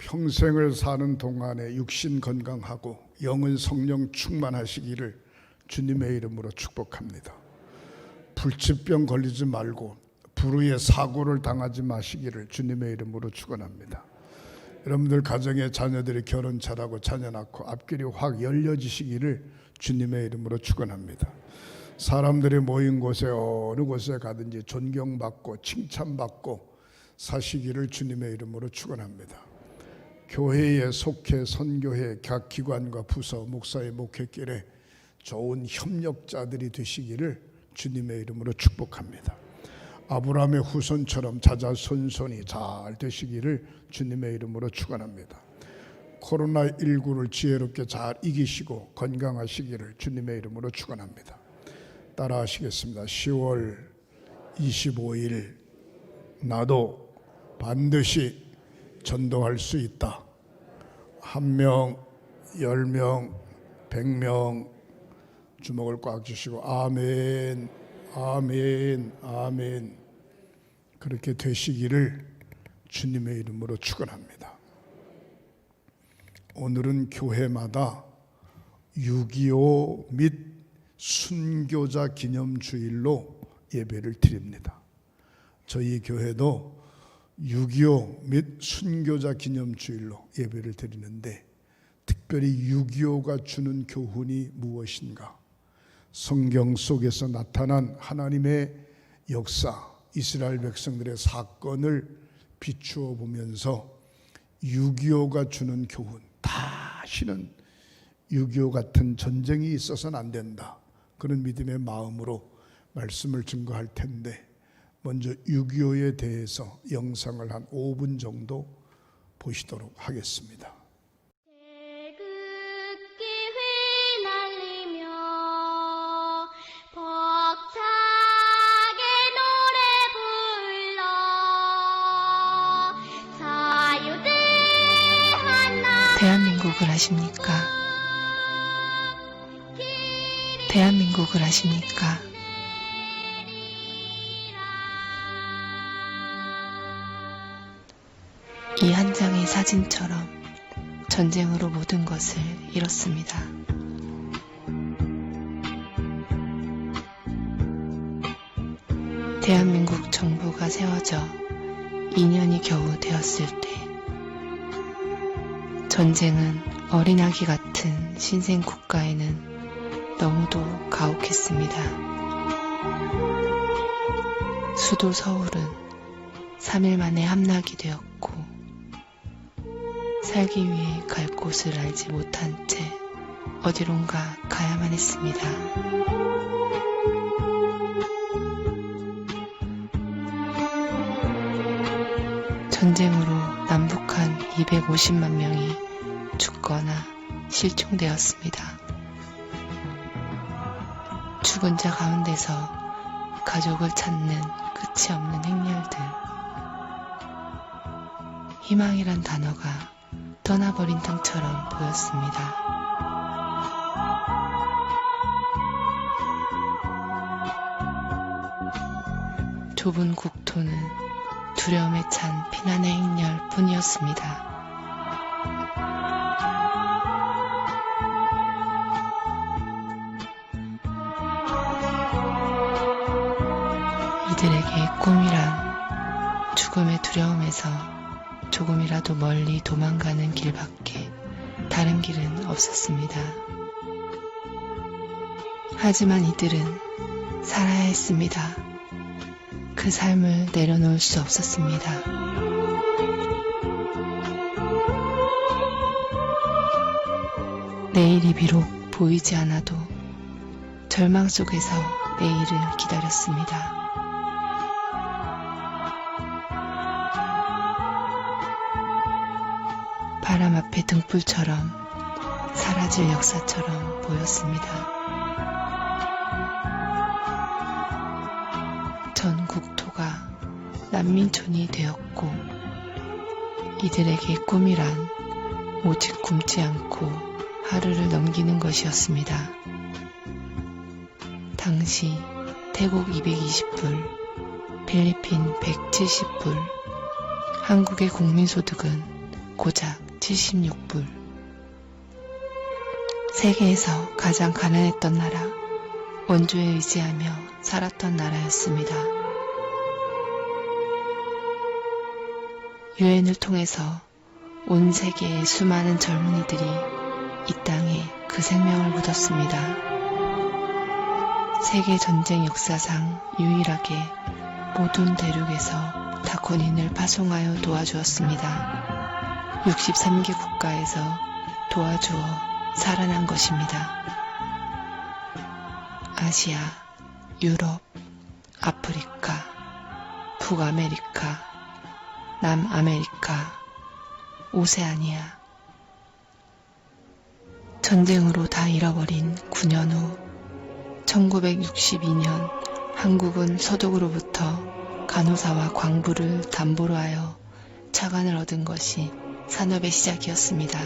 평생을 사는 동안에 육신 건강하고 영은 성령 충만하시기를 주님의 이름으로 축복합니다. 불치병 걸리지 말고 불의의 사고를 당하지 마시기를 주님의 이름으로 축원합니다. 여러분들 가정의 자녀들이 결혼 잘하고 자녀 낳고 앞길이 확 열려지시기를 주님의 이름으로 축원합니다. 사람들이 모인 곳에 어느 곳에 가든지 존경받고 칭찬받고 사시기를 주님의 이름으로 축원합니다. 교회에 속해 선교회 각 기관과 부서 목사의 목회길에 좋은 협력자들이 되시기를 주님의 이름으로 축복합니다. 아브라함의 후손처럼 자자손손이 잘 되시기를 주님의 이름으로 축원합니다. 코로나19를 지혜롭게 잘 이기시고 건강하시기를 주님의 이름으로 축원합니다. 따라 하시겠습니다. 10월 25일 나도 반드시 전도할 수 있다. 1명, 10명, 100명 주먹을 꽉 쥐시고 아멘, 아멘, 아멘. 그렇게 되시기를 주님의 이름으로 축원합니다. 오늘은 교회마다 6.25 및 순교자 기념주일로 예배를 드립니다. 저희 교회도 6.25 및 순교자 기념주일로 예배를 드리는데 특별히 6.25가 주는 교훈이 무엇인가? 성경 속에서 나타난 하나님의 역사, 이스라엘 백성들의 사건을 비추어 보면서 6.25가 주는 교훈, 다시는 6.25 같은 전쟁이 있어서는 안 된다. 그런 믿음의 마음으로 말씀을 증거할 텐데 먼저 6.25에 대해서 영상을 한 5분 정도 보시도록 하겠습니다. 태극기 휘날리며 벅차게 노래 불러 자유대 하나 대한민국을 아십니까? 대한민국을 아십니까? 이 한 장의 사진처럼 전쟁으로 모든 것을 잃었습니다. 대한민국 정부가 세워져 2년이 겨우 되었을 때 전쟁은 어린아기 같은 신생 국가에는 너무도 가혹했습니다. 수도 서울은 3일 만에 함락이 되었고 살기 위해 갈 곳을 알지 못한 채 어디론가 가야만 했습니다. 전쟁으로 남북한 250만 명이 죽거나 실종되었습니다. 죽은 자 가운데서 가족을 찾는 끝이 없는 행렬들. 희망이란 단어가 떠나버린 땅처럼 보였습니다. 좁은 국토는 두려움에 찬 피난의 행렬 뿐이었습니다. 이들에게 꿈이란 죽음의 두려움에서 조금이라도 멀리 도망가는 길밖에 다른 길은 없었습니다. 하지만 이들은 살아야 했습니다. 그 삶을 내려놓을 수 없었습니다. 내일이 비록 보이지 않아도 절망 속에서 내일을 기다렸습니다. 바람 앞에 등불처럼 사라질 역사처럼 보였습니다. 전 국토가 난민촌이 되었고 이들에게 꿈이란 오직 굶지 않고 하루를 넘기는 것이었습니다. 당시 태국 220불, 필리핀 170불, 한국의 국민소득은 고작 76불. 세계에서 가장 가난했던 나라, 원조에 의지하며 살았던 나라였습니다. 유엔을 통해서 온 세계의 수많은 젊은이들이 이 땅에 그 생명을 묻었습니다. 세계 전쟁 역사상 유일하게 모든 대륙에서 타코닌을 파송하여 도와주었습니다. 63개 국가에서 도와주어 살아난 것입니다. 아시아, 유럽, 아프리카, 북아메리카, 남아메리카, 오세아니아. 전쟁으로 다 잃어버린 9년 후 1962년 한국은 서독으로부터 간호사와 광부를 담보로 하여 차관을 얻은 것이 산업의 시작이었습니다.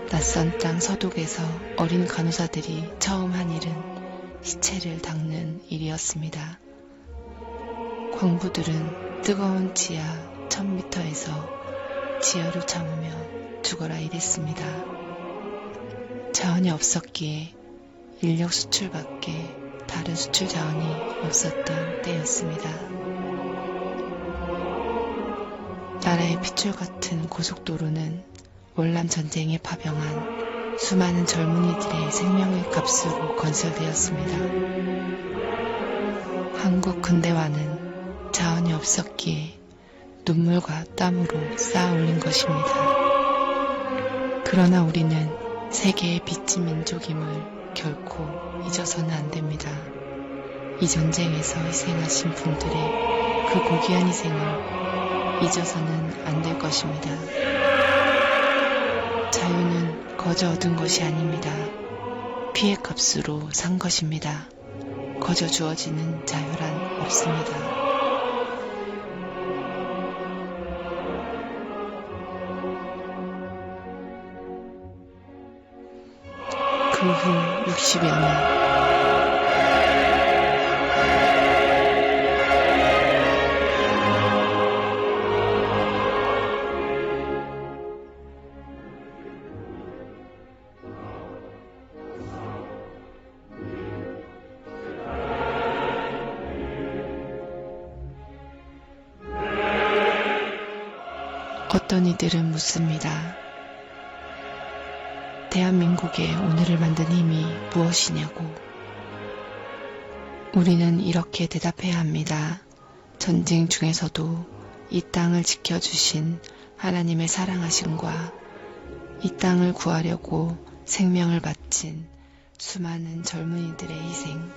낯선 땅 서독에서 어린 간호사들이 처음 한 일은 시체를 닦는 일이었습니다. 광부들은 뜨거운 지하 1000m에서 지혈을 참으며 죽어라 일했습니다. 자원이 없었기에 인력 수출밖에 다른 수출 자원이 없었던 때였습니다. 나라의 핏줄 같은 고속도로는 월남 전쟁에 파병한 수많은 젊은이들의 생명의 값으로 건설되었습니다. 한국 근대화는 자원이 없었기에 눈물과 땀으로 쌓아 올린 것입니다. 그러나 우리는 세계의 빚진 민족임을 결코 잊어서는 안 됩니다. 이 전쟁에서 희생하신 분들의 그 고귀한 희생을 잊어서는 안 될 것입니다. 자유는 거저 얻은 것이 아닙니다. 피해 값으로 산 것입니다. 거저 주어지는 자유란 없습니다. 그 후 60여 년, 어떤 이들은 묻습니다. 대한민국의 오늘을 만든 힘이 무엇이냐고. 우리는 이렇게 대답해야 합니다. 전쟁 중에서도 이 땅을 지켜주신 하나님의 사랑하심과 이 땅을 구하려고 생명을 바친 수많은 젊은이들의 희생.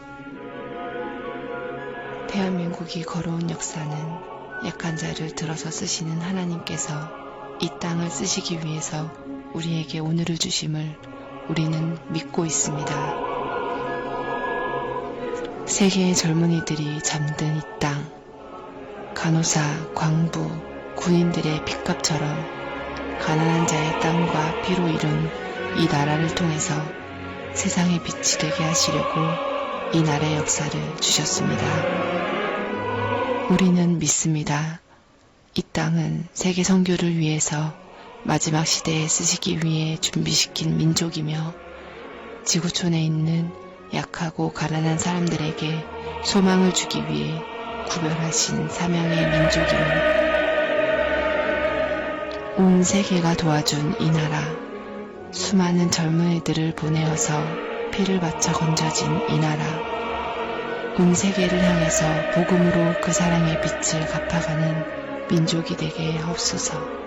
대한민국이 걸어온 역사는 약한 자를 들어서 쓰시는 하나님께서 이 땅을 쓰시기 위해서 우리에게 오늘을 주심을 우리는 믿고 있습니다. 세계의 젊은이들이 잠든 이 땅, 간호사, 광부, 군인들의 핏값처럼 가난한 자의 땀과 피로 이룬 이 나라를 통해서 세상의 빛이 되게 하시려고 이 나라의 역사를 주셨습니다. 우리는 믿습니다. 이 땅은 세계 선교를 위해서 마지막 시대에 쓰시기 위해 준비시킨 민족이며 지구촌에 있는 약하고 가난한 사람들에게 소망을 주기 위해 구별하신 사명의 민족임을 온 세계가 도와준 이 나라, 수많은 젊은이들을 보내어서 피를 바쳐 건져진 이 나라, 온 세계를 향해서 복음으로 그 사랑의 빛을 갚아가는 민족이 되게 하옵소서.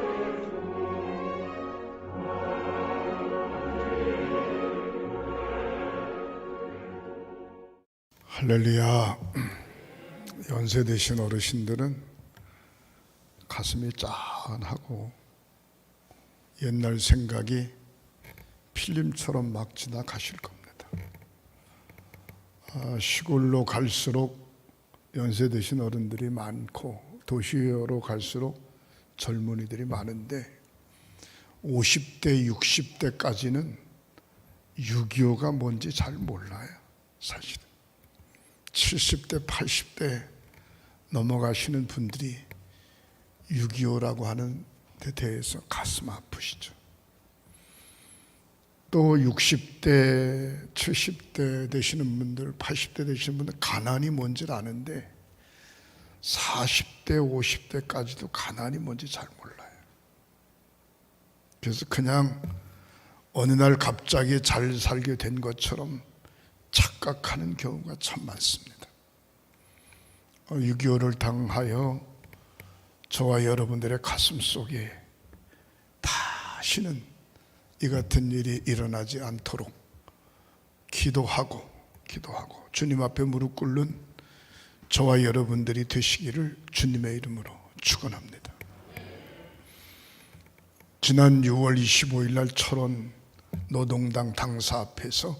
할렐루야. 연세 되신 어르신들은 가슴이 짠하고 옛날 생각이 필름처럼 막 지나가실 겁니다. 시골로 갈수록 연세 드신 어른들이 많고 도시로 갈수록 젊은이들이 많은데 50대, 60대까지는 6.25가 뭔지 잘 몰라요. 사실은 70대, 80대 넘어가시는 분들이 6.25라고 하는 대해서 가슴 아프시죠. 또 60대, 70대 되시는 분들, 80대 되시는 분들 가난이 뭔지 아는데 40대, 50대까지도 가난이 뭔지 잘 몰라요. 그래서 그냥 어느 날 갑자기 잘 살게 된 것처럼 착각하는 경우가 참 많습니다. 6.25를 당하여 저와 여러분들의 가슴 속에 다시는 이 같은 일이 일어나지 않도록 기도하고 주님 앞에 무릎 꿇는 저와 여러분들이 되시기를 주님의 이름으로 축원합니다. 지난 6월 25일 날 철원 노동당 당사 앞에서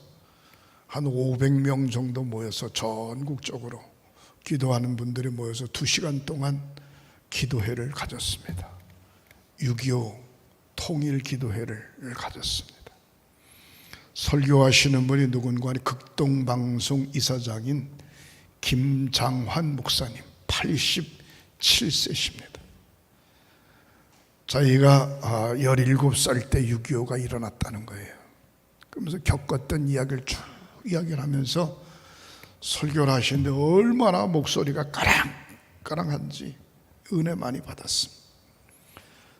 한 500명 정도 모여서 전국적으로 기도하는 분들이 모여서 2시간 동안 기도회를 가졌습니다. 6.25 통일 기도회를 가졌습니다. 설교하시는 분이 누군가 하니 극동방송 이사장인 김장환 목사님 87세십니다. 자기가 17살 때 6.25가 일어났다는 거예요. 그러면서 겪었던 이야기를 쭉 이야기를 하면서 설교를 하시는데 얼마나 목소리가 까랑까랑한지 은혜 많이 받았습니다.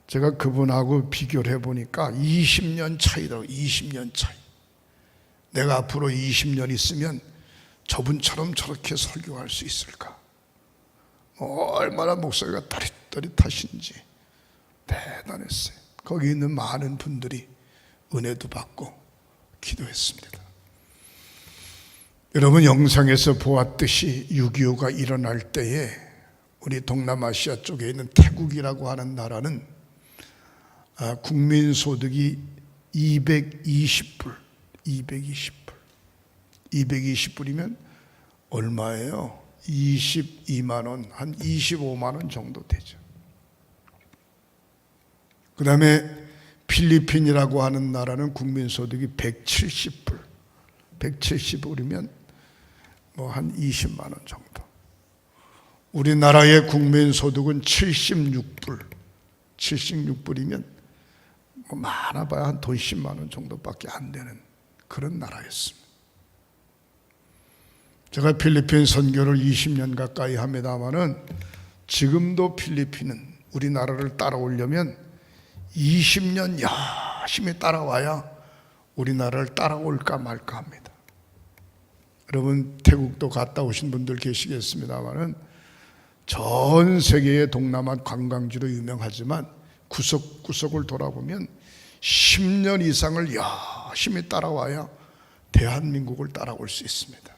제가 그분하고 비교를 해보니까 20년 차이더라고요. 20년 차이. 내가 앞으로 20년 있으면 저분처럼 저렇게 설교할 수 있을까? 얼마나 목소리가 따릿따릿하신지 대단했어요. 거기 있는 많은 분들이 은혜도 받고 기도했습니다. 여러분, 영상에서 보았듯이 6.25가 일어날 때에 우리 동남아시아 쪽에 있는 태국이라고 하는 나라는 국민소득이 220불, 220불이면 얼마예요? 22만 원, 한 25만 원 정도 되죠. 그 다음에 필리핀이라고 하는 나라는 국민소득이 170불, 170불이면 뭐 한 20만 원 정도. 우리나라의 국민소득은 76불이면 뭐 많아봐야 한 돈 10만 원 정도밖에 안 되는 그런 나라였습니다. 제가 필리핀 선교를 20년 가까이 합니다마는 지금도 필리핀은 우리나라를 따라오려면 20년 열심히 따라와야 우리나라를 따라올까 말까 합니다. 여러분, 태국도 갔다 오신 분들 계시겠습니다마는 전 세계의 동남아 관광지로 유명하지만 구석구석을 돌아보면 10년 이상을 열심히 따라와야 대한민국을 따라올 수 있습니다.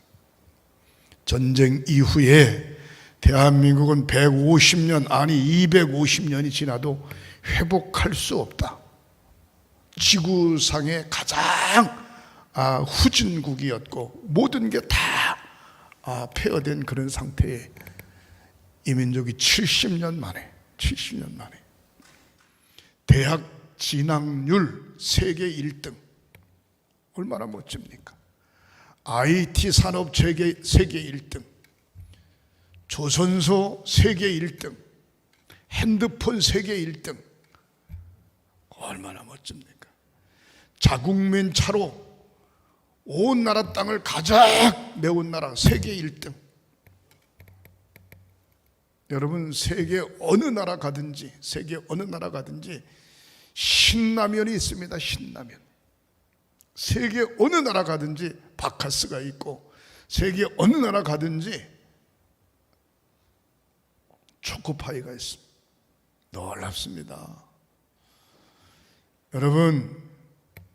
전쟁 이후에 대한민국은 150년, 아니 250년이 지나도 회복할 수 없다. 지구상의 가장 후진국이었고 모든 게 다 폐허된 그런 상태에 이 민족이 70년 만에 대학 진학률 세계 1등, 얼마나 멋집니까? IT 산업 세계 1등, 조선소 세계 1등, 핸드폰 세계 1등, 얼마나 멋집니까? 자국민 차로 온 나라 땅을 가장 메운 나라 세계 1등. 여러분, 세계 어느 나라 가든지 신라면이 있습니다. 신라면. 세계 어느 나라 가든지 바카스가 있고, 세계 어느 나라 가든지 초코파이가 있습니다. 놀랍습니다. 여러분,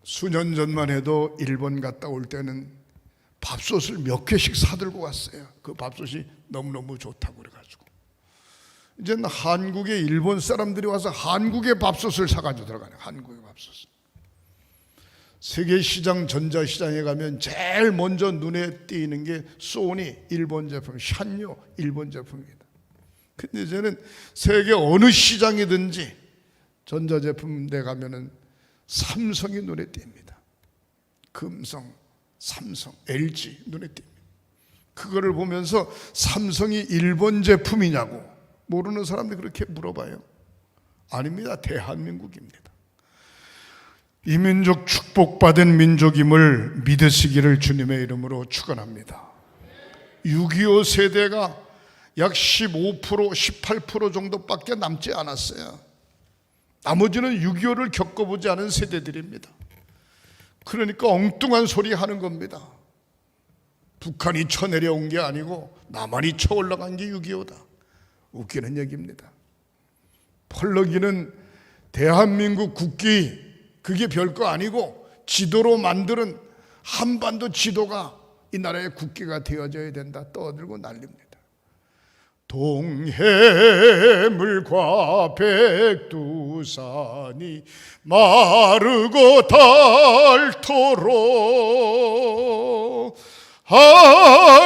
수년 전만 해도 일본 갔다 올 때는 밥솥을 몇 개씩 사들고 왔어요. 그 밥솥이 너무너무 좋다고 그래가지고. 이제는 한국에 일본 사람들이 와서 한국의 밥솥을 사가지고 들어가네요. 한국의 밥솥을. 세계시장, 전자시장에 가면 제일 먼저 눈에 띄는 게 소니 일본 제품, 샨요 일본 제품입니다. 근데 이제는 세계 어느 시장이든지 전자제품 데 가면은 삼성이 눈에 띕니다. 금성, 삼성, LG 눈에 띕니다. 그거를 보면서 삼성이 일본 제품이냐고 모르는 사람들이 그렇게 물어봐요. 아닙니다. 대한민국입니다. 이 민족 축복받은 민족임을 믿으시기를 주님의 이름으로 축원합니다. 6.25 세대가 약 15%, 18% 정도밖에 남지 않았어요. 나머지는 6.25를 겪어보지 않은 세대들입니다. 그러니까 엉뚱한 소리 하는 겁니다. 북한이 쳐내려온 게 아니고 남한이 쳐 올라간 게 6.25다. 웃기는 얘기입니다. 펄럭이는 대한민국 국기, 그게 별거 아니고 지도로 만드는 한반도 지도가 이 나라의 국기가 되어져야 된다 떠들고 난립니다. 동해물과 백두산이 마르고 닳도록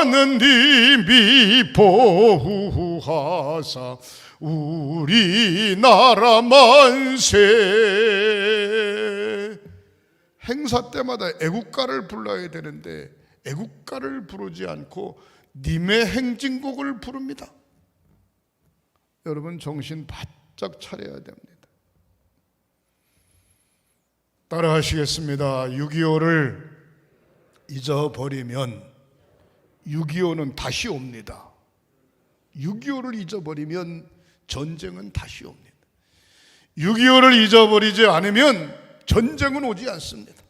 하느님이 보호하사 우리나라 만세. 행사 때마다 애국가를 불러야 되는데 애국가를 부르지 않고 님의 행진곡을 부릅니다. 여러분 정신 바짝 차려야 됩니다. 따라 하시겠습니다. 6.25를 잊어버리면 6.25는 다시 옵니다. 6.25를 잊어버리면 전쟁은 다시 옵니다. 6.25를 잊어버리지 않으면 전쟁은 오지 않습니다.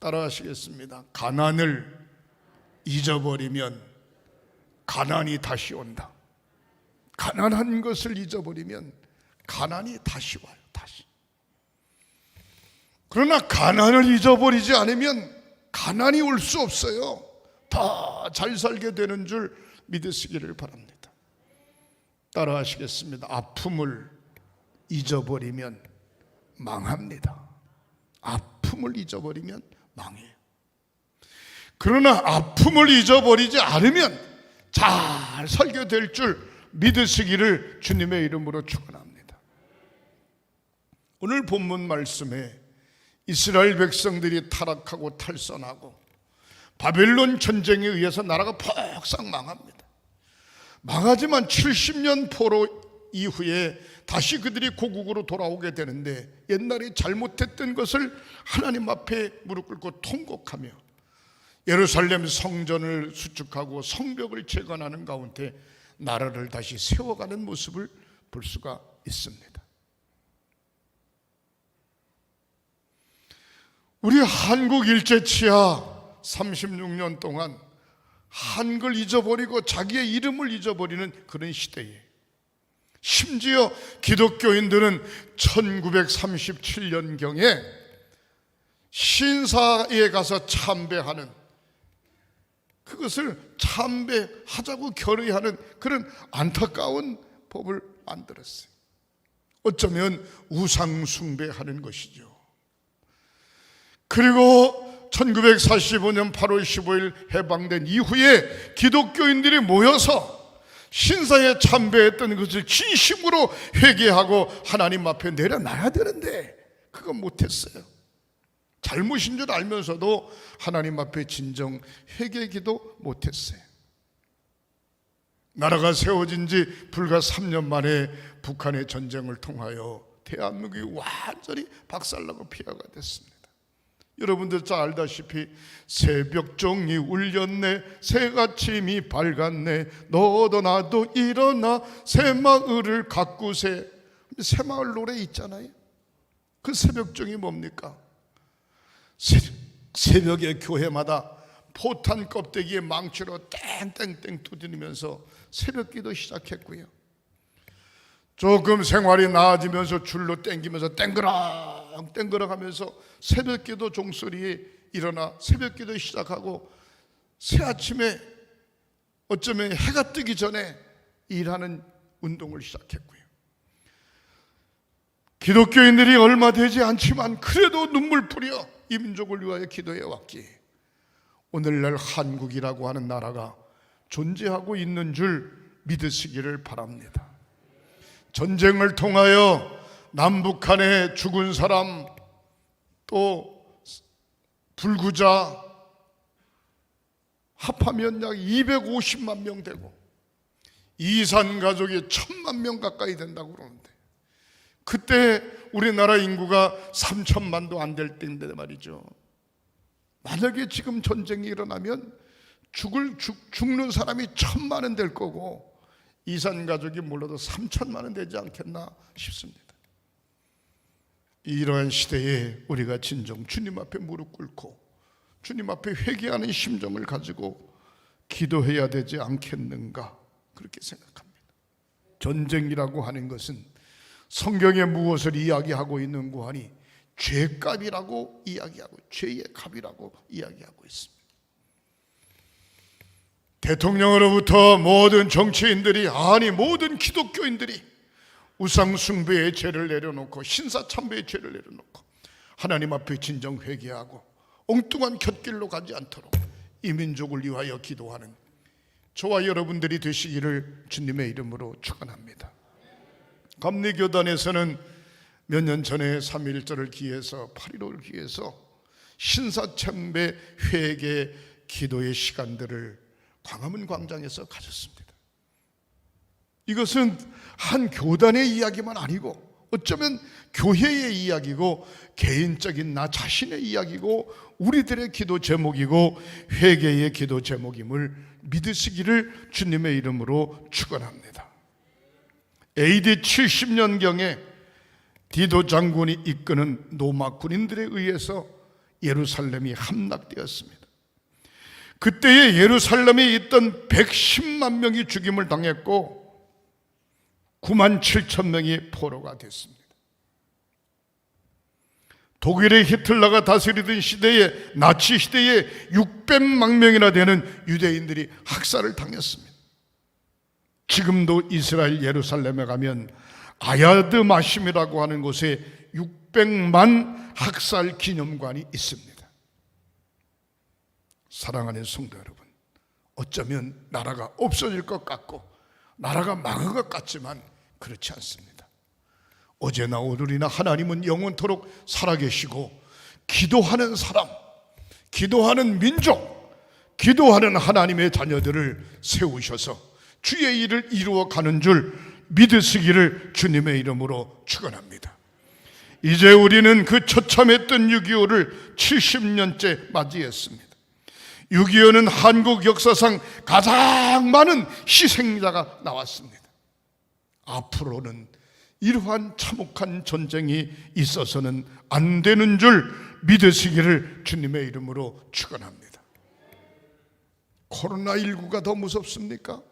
따라 하시겠습니다. 가난을 잊어버리면 가난이 다시 온다. 가난한 것을 잊어버리면 가난이 다시 와요. 다시. 그러나 가난을 잊어버리지 않으면 가난이 올 수 없어요. 더 잘 살게 되는 줄 믿으시기를 바랍니다. 따라 하시겠습니다. 아픔을 잊어버리면 망합니다. 아픔을 잊어버리면 망해요. 그러나 아픔을 잊어버리지 않으면 잘 살게 될 줄 믿으시기를 주님의 이름으로 축원합니다. 오늘 본문 말씀에 이스라엘 백성들이 타락하고 탈선하고 바벨론 전쟁에 의해서 나라가 폭삭 망합니다. 망하지만 70년 포로 이후에 다시 그들이 고국으로 돌아오게 되는데 옛날에 잘못했던 것을 하나님 앞에 무릎 꿇고 통곡하며 예루살렘 성전을 수축하고 성벽을 재건하는 가운데 나라를 다시 세워가는 모습을 볼 수가 있습니다. 우리 한국 일제치하 36년 동안 한글 잊어버리고 자기의 이름을 잊어버리는 그런 시대에 심지어 기독교인들은 1937년경에 신사에 가서 참배하는 그것을 참배하자고 결의하는 그런 안타까운 법을 만들었어요. 어쩌면 우상 숭배하는 것이죠. 그리고 1945년 8월 15일 해방된 이후에 기독교인들이 모여서 신사에 참배했던 것을 진심으로 회개하고 하나님 앞에 내려놔야 되는데 그건 못했어요. 잘못인 줄 알면서도 하나님 앞에 진정 회개기도 못했어요. 나라가 세워진 지 불과 3년 만에 북한의 전쟁을 통하여 대한민국이 완전히 박살나고 피해가 됐습니다. 여러분들 잘 알다시피 새벽종이 울렸네, 새아침이 밝았네, 너도 나도 일어나 새마을을 가꾸세. 새마을 노래 있잖아요. 그 새벽종이 뭡니까? 새벽에 교회마다 포탄 껍데기에 망치로 땡땡땡 두드리면서 새벽기도 시작했고요. 조금 생활이 나아지면서 줄로 땡기면서 땡그락 하면서 새벽기도 종소리에 일어나 새벽기도 시작하고 새아침에 어쩌면 해가 뜨기 전에 일하는 운동을 시작했고요. 기독교인들이 얼마 되지 않지만 그래도 눈물 뿌려 이 민족을 위하여 기도해 왔기에 오늘날 한국이라고 하는 나라가 존재하고 있는 줄 믿으시기를 바랍니다. 전쟁을 통하여 남북한에 죽은 사람 또 불구자 합하면 약 250만 명 되고 이산 가족이 1000만 명 가까이 된다고 그러는데 그때 우리나라 인구가 3천만도 안 될 때인데 말이죠. 만약에 지금 전쟁이 일어나면 죽는 사람이 1,000만은 될 거고 이산 가족이 몰라도 3천만은 되지 않겠나 싶습니다. 이러한 시대에 우리가 진정 주님 앞에 무릎 꿇고 주님 앞에 회개하는 심정을 가지고 기도해야 되지 않겠는가, 그렇게 생각합니다. 전쟁이라고 하는 것은 성경에 무엇을 이야기하고 있는고 하니 죄값이라고 이야기하고 죄의 값이라고 이야기하고 있습니다. 대통령으로부터 모든 정치인들이, 아니 모든 기독교인들이 우상 숭배의 죄를 내려놓고 신사참배의 죄를 내려놓고 하나님 앞에 진정 회개하고 엉뚱한 곁길로 가지 않도록 이 민족을 위하여 기도하는 저와 여러분들이 되시기를 주님의 이름으로 축원합니다. 감리교단에서는 몇 년 전에 3.1절을 기해서 8.15를 기해서 신사참배 회개 기도의 시간들을 광화문 광장에서 가졌습니다. 이것은 한 교단의 이야기만 아니고 어쩌면 교회의 이야기고 개인적인 나 자신의 이야기고 우리들의 기도 제목이고 회개의 기도 제목임을 믿으시기를 주님의 이름으로 축원합니다. AD 70년경에 디도 장군이 이끄는 로마 군인들에 의해서 예루살렘이 함락되었습니다. 그때의 예루살렘에 있던 110만 명이 죽임을 당했고 9만 7천 명이 포로가 됐습니다. 독일의 히틀러가 다스리던 시대에, 나치 시대에 600만 명이나 되는 유대인들이 학살을 당했습니다. 지금도 이스라엘 예루살렘에 가면 아야드 마심이라고 하는 곳에 600만 학살 기념관이 있습니다. 사랑하는 성도 여러분, 어쩌면 나라가 없어질 것 같고 나라가 망한 것 같지만 그렇지 않습니다. 어제나 오늘이나 하나님은 영원토록 살아계시고 기도하는 사람, 기도하는 민족, 기도하는 하나님의 자녀들을 세우셔서 주의 일을 이루어 가는 줄 믿으시기를 주님의 이름으로 축원합니다. 이제 우리는 그 처참했던 6.25를 70년째 맞이했습니다. 6.25는 한국 역사상 가장 많은 희생자가 나왔습니다. 앞으로는 이러한 참혹한 전쟁이 있어서는 안 되는 줄 믿으시기를 주님의 이름으로 축원합니다. 코로나19가 더 무섭습니까?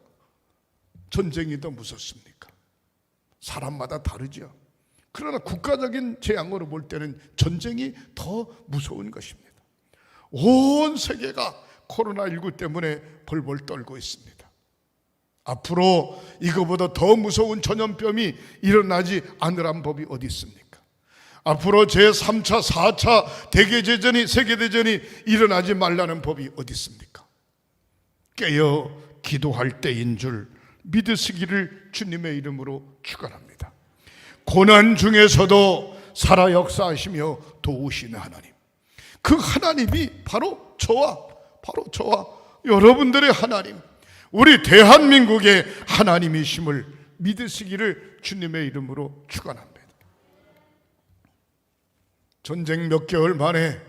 전쟁이 더 무섭습니까? 사람마다 다르죠. 그러나 국가적인 재앙으로 볼 때는 전쟁이 더 무서운 것입니다. 온 세계가 코로나19 때문에 벌벌 떨고 있습니다. 앞으로 이거보다 더 무서운 전염병이 일어나지 않으란 법이 어디 있습니까? 앞으로 제3차, 4차 대개제전이, 세계대전이 일어나지 말라는 법이 어디 있습니까? 깨어 기도할 때인 줄 믿으시기를 주님의 이름으로 축원합니다. 고난 중에서도 살아 역사하시며 도우시는 하나님, 그 하나님이 바로 저와 여러분들의 하나님, 우리 대한민국의 하나님이심을 믿으시기를 주님의 이름으로 축원합니다. 전쟁 몇 개월 만에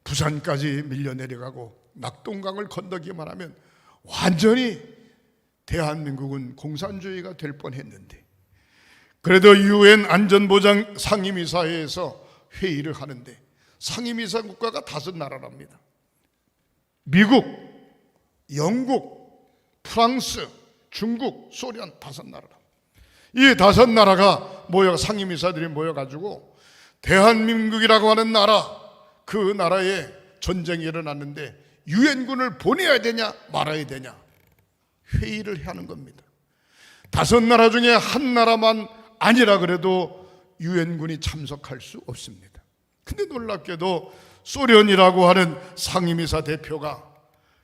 부산까지 밀려 내려가고 낙동강을 건너기만 하면 완전히 대한민국은 공산주의가 될 뻔했는데, 그래도 UN 안전보장 상임이사회에서 회의를 하는데 상임이사 국가가 5나라랍니다. 미국, 영국, 프랑스, 중국, 소련 5나라. 이 5나라가 상임이사들이 모여가지고 대한민국이라고 하는 나라, 그 나라에 전쟁이 일어났는데 유엔군을 보내야 되냐 말아야 되냐 회의를 하는 겁니다. 5나라 중에 한 나라만 아니라 그래도 유엔군이 참석할 수 없습니다. 근데 놀랍게도 소련이라고 하는 상임이사 대표가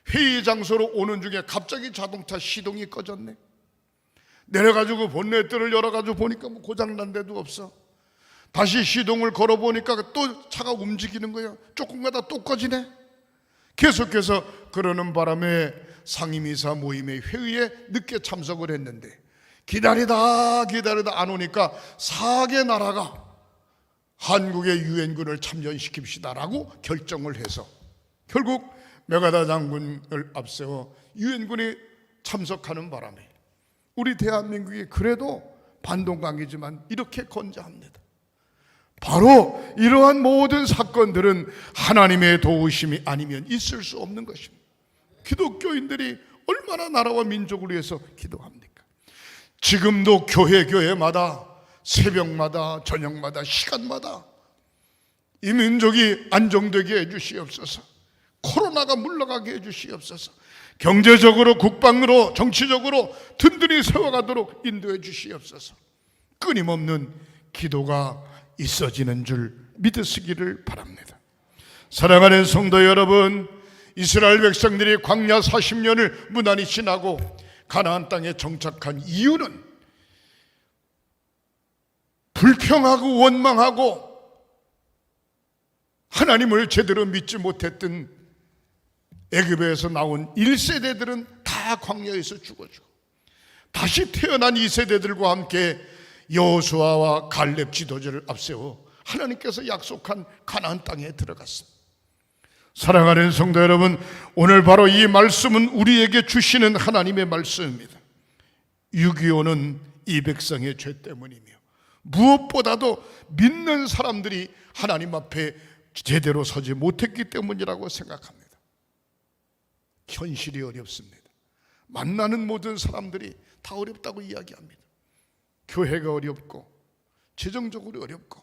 회의 장소로 오는 중에 갑자기 자동차 시동이 꺼졌네. 내려가지고 본네트를 열어가지고 보니까 고장난 데도 없어. 다시 시동을 걸어보니까 또 차가 움직이는 거야. 조금 가다 또 꺼지네. 계속해서 그러는 바람에 상임이사 모임의 회의에 늦게 참석을 했는데 기다리다 안 오니까 4개 나라가 한국의 유엔군을 참전시킵시다라고 결정을 해서 결국 메가다 장군을 앞세워 유엔군이 참석하는 바람에 우리 대한민국이 그래도 반동강이지만 이렇게 건재합니다. 바로 이러한 모든 사건들은 하나님의 도우심이 아니면 있을 수 없는 것입니다. 기독교인들이 얼마나 나라와 민족을 위해서 기도합니까? 지금도 교회마다 새벽마다 저녁마다 시간마다 이 민족이 안정되게 해주시옵소서. 코로나가 물러가게 해주시옵소서. 경제적으로 국방으로 정치적으로 든든히 세워가도록 인도해 주시옵소서. 끊임없는 기도가 있어지는 줄 믿으시기를 바랍니다. 사랑하는 성도 여러분, 이스라엘 백성들이 광야 40년을 무난히 지나고 가나안 땅에 정착한 이유는 불평하고 원망하고 하나님을 제대로 믿지 못했던 애굽에서 나온 1세대들은 다 광야에서 죽어주고 다시 태어난 2세대들과 함께 여호수아와 갈렙 지도자를 앞세워 하나님께서 약속한 가나안 땅에 들어갔습니다. 사랑하는 성도 여러분, 오늘 바로 이 말씀은 우리에게 주시는 하나님의 말씀입니다. 6.25는 이 백성의 죄 때문이며 무엇보다도 믿는 사람들이 하나님 앞에 제대로 서지 못했기 때문이라고 생각합니다. 현실이 어렵습니다. 만나는 모든 사람들이 다 어렵다고 이야기합니다. 교회가 어렵고 재정적으로 어렵고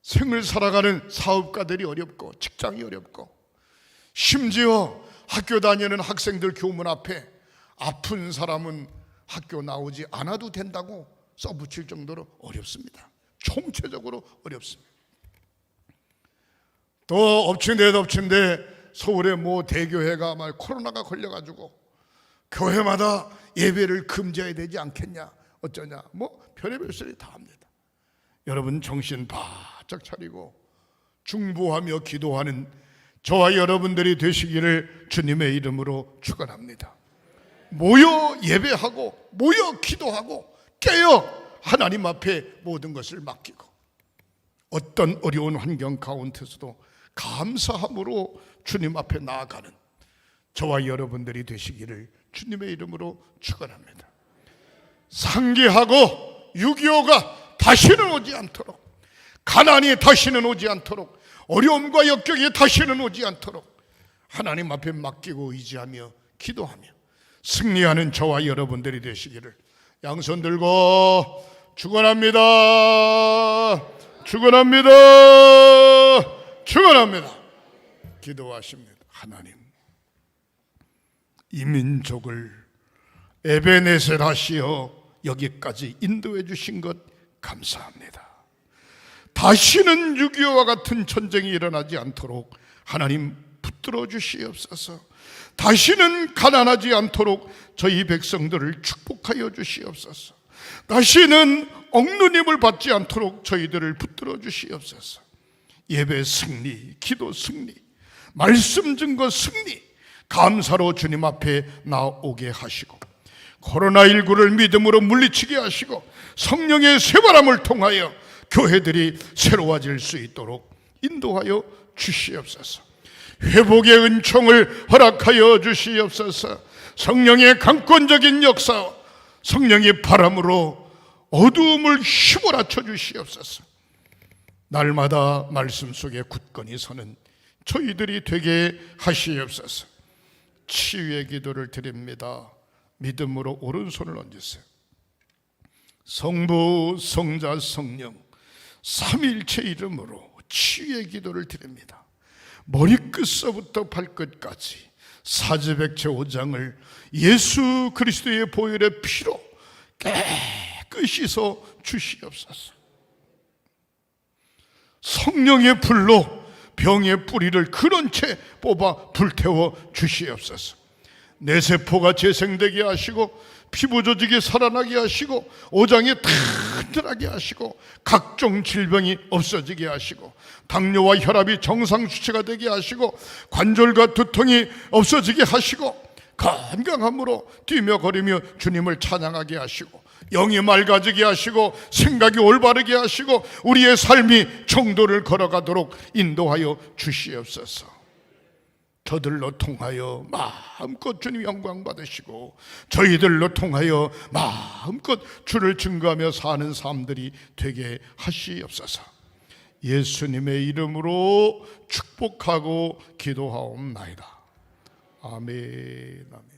생을 살아가는 사업가들이 어렵고 직장이 어렵고 심지어 학교 다니는 학생들 교문 앞에 아픈 사람은 학교 나오지 않아도 된다고 써붙일 정도로 어렵습니다. 총체적으로 어렵습니다. 또 엎친데 서울의 모 대교회가 말 코로나가 걸려가지고 교회마다 예배를 금지해야 되지 않겠냐 어쩌냐 뭐 별의별 소리 다 합니다. 여러분 정신 바짝 차리고 중보하며 기도하는 저와 여러분들이 되시기를 주님의 이름으로 축원합니다. 모여 예배하고 모여 기도하고 깨어 하나님 앞에 모든 것을 맡기고 어떤 어려운 환경 가운데서도 감사함으로 주님 앞에 나아가는 저와 여러분들이 되시기를 주님의 이름으로 축원합니다. 상기하고 6.25가 다시는 오지 않도록, 가난이 다시는 오지 않도록, 어려움과 역경이 다시는 오지 않도록 하나님 앞에 맡기고 의지하며 기도하며 승리하는 저와 여러분들이 되시기를 양손 들고 축원합니다. 축원합니다. 축원합니다. 기도하십니다. 하나님, 이 민족을 에베네셀 하시어 여기까지 인도해 주신 것 감사합니다. 다시는 6.25와 같은 전쟁이 일어나지 않도록 하나님 붙들어 주시옵소서. 다시는 가난하지 않도록 저희 백성들을 축복하여 주시옵소서. 다시는 억누님을 받지 않도록 저희들을 붙들어 주시옵소서. 예배 승리, 기도 승리, 말씀 증거 승리, 감사로 주님 앞에 나오게 하시고 코로나19를 믿음으로 물리치게 하시고 성령의 쇠바람을 통하여 교회들이 새로워질 수 있도록 인도하여 주시옵소서. 회복의 은총을 허락하여 주시옵소서. 성령의 강권적인 역사, 성령의 바람으로 어두움을 휘몰아쳐 주시옵소서. 날마다 말씀 속에 굳건히 서는 저희들이 되게 하시옵소서. 치유의 기도를 드립니다. 믿음으로 오른손을 얹으세요. 성부, 성자, 성령 삼위일체 이름으로 치유의 기도를 드립니다. 머리끝서부터 발끝까지 사지백체 5장을 예수 그리스도의 보혈의 피로 깨끗이 씻어 주시옵소서. 성령의 불로 병의 뿌리를 그런 채 뽑아 불태워 주시옵소서. 내 세포가 재생되게 하시고 피부 조직이 살아나게 하시고 오장이 튼튼하게 하시고 각종 질병이 없어지게 하시고 당뇨와 혈압이 정상 수치가 되게 하시고 관절과 두통이 없어지게 하시고 건강함으로 뛰며 걸으며 주님을 찬양하게 하시고, 영이 맑아지게 하시고, 생각이 올바르게 하시고, 우리의 삶이 정도를 걸어가도록 인도하여 주시옵소서. 저들로 통하여 마음껏 주님 영광 받으시고, 저희들로 통하여 마음껏 주를 증거하며 사는 삶들이 되게 하시옵소서. 예수님의 이름으로 축복하고 기도하옵나이다. 아멘. 아멘.